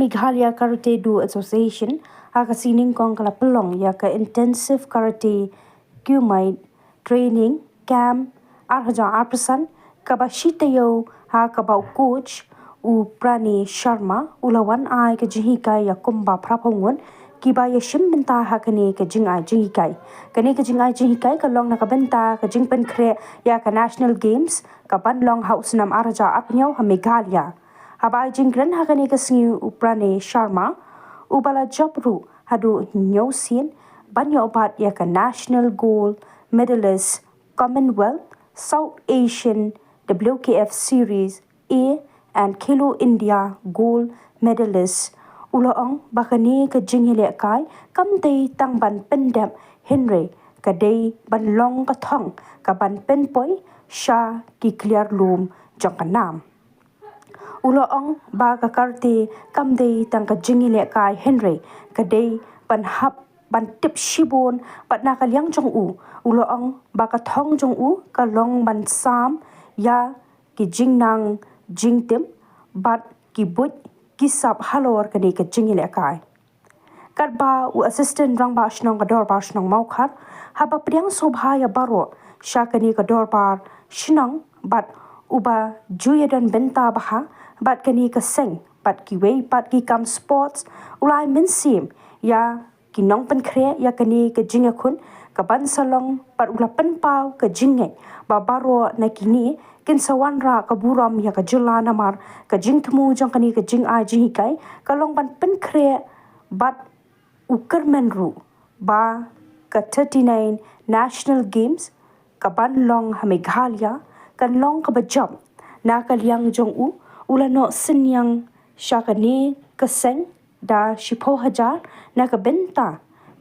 Meghalaya Karate Do Association aka sining kong kala pelong ya ka intensive karate kumai training camp arhaja arpasan kabashitayo ha kabau coach u Prani Sharma ulawan ai ka jihikai ya kumba prapongun kiba ya shimbenta ha kani ka jingai jihikai kani ka jingai jihikai ka long na ka benta ka jingpen kre ya ka national games ka banlong house nam arhaja apnyo ha Meghalaya Habai jingren hakani kasngi Uprane Sharma ubala jobru hadu nyosin banyo obat ya ka national gold medalist Commonwealth South Asian WKF series A and Kilo India gold medalist uloong bakani ka jinghile kai kamtei tangban pendam Henry kadai ban long ka thong ka ban penpoi sha ki clear loom jongkanam Uloong ba ka karte kamdei tang ka jingile kai Henry kadai ban hap ban tip shibon pat na kalyang jong u uloong ba ka thong jong u ka long ban sam ya ki jingnang jingtim bat ki but ki sap halor kani ka jingile kai Kadba u assistant rang ba shnong ka dor ba shnong maukar haba priang sobha ya baro shakani ka dor par shnong bat uba juyadan benta baha bat kani ka seng bat ki wei bat ki kam sports ulai min sim ya ki nong pen kre ya kani ka jinga khun ka ban salong bat ula pen pau ka jinge ba baro na kini kin sawan ra ka buram ya ka jula namar ka jing thmu jong kani ka jing ai ji kai ka long ban pen kre bat ukar men ru ba ka 39 national games ka ban long ha Meghalaya kan long ka bajam na kalyang jong u ulano sinyang shakani kaseng da shipo hajar na ka benta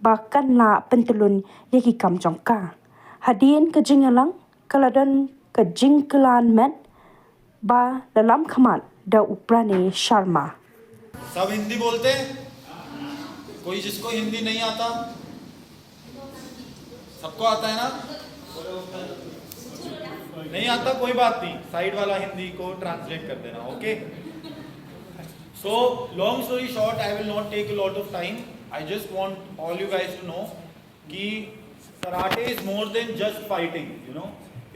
ba kan la pentelun yaki kam jong ka hadin ka jingalang kaladan ka jingklan met ba dalam khamat da Uprane Sharma सब हिंदी बोलते हैं कोई जिसको हिंदी नहीं आता सबको आता है ना नहीं आता कोई बात नहीं साइड वाला हिंदी को ट्रांसलेट कर देना okay so long story short I will not take a lot of time I just want all you guys to know कि karate is more than just fighting you know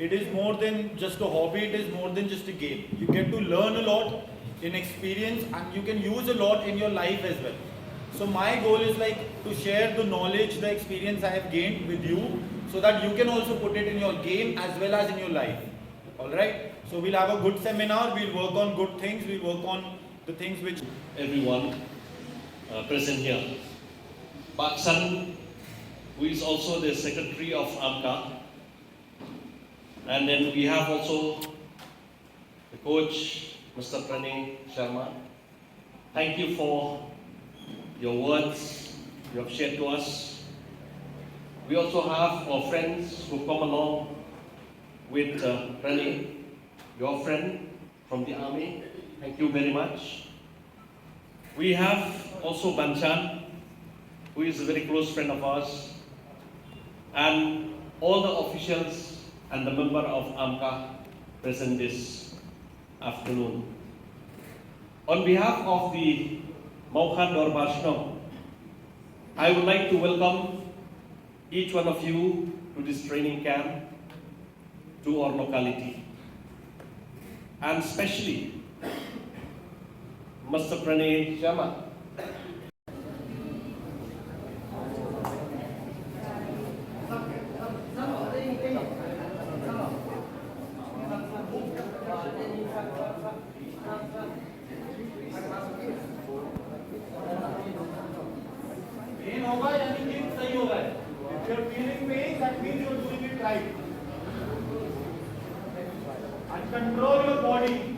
it is more than just a hobby it is more than just a game you get to learn a lot in experience and you can use a lot in your life as well. So my goal is like to share the knowledge, the experience I have gained with you so that you can also put it in your game as well as in your life. Alright? So we'll have a good seminar, we'll work on good things, we'll work on the things which... Everyone present here. Baksan, who is also the secretary of AMCA. And then we have also the coach, Mr. Prani Sharma, thank you for your words you have shared to us. We also have our friends who come along with Prani, your friend from the army. Thank you very much. We have also Banchan, who is a very close friend of ours, and all the officials and the member of AMCA present this afternoon. On behalf of the Maukhan Dorbashno, I would like to welcome each one of you to this training camp to our locality. And especially Mr. Prani Sharma. Pain होगा यानी कि सही होगा if you're feeling pain that means you're doing it right and control your body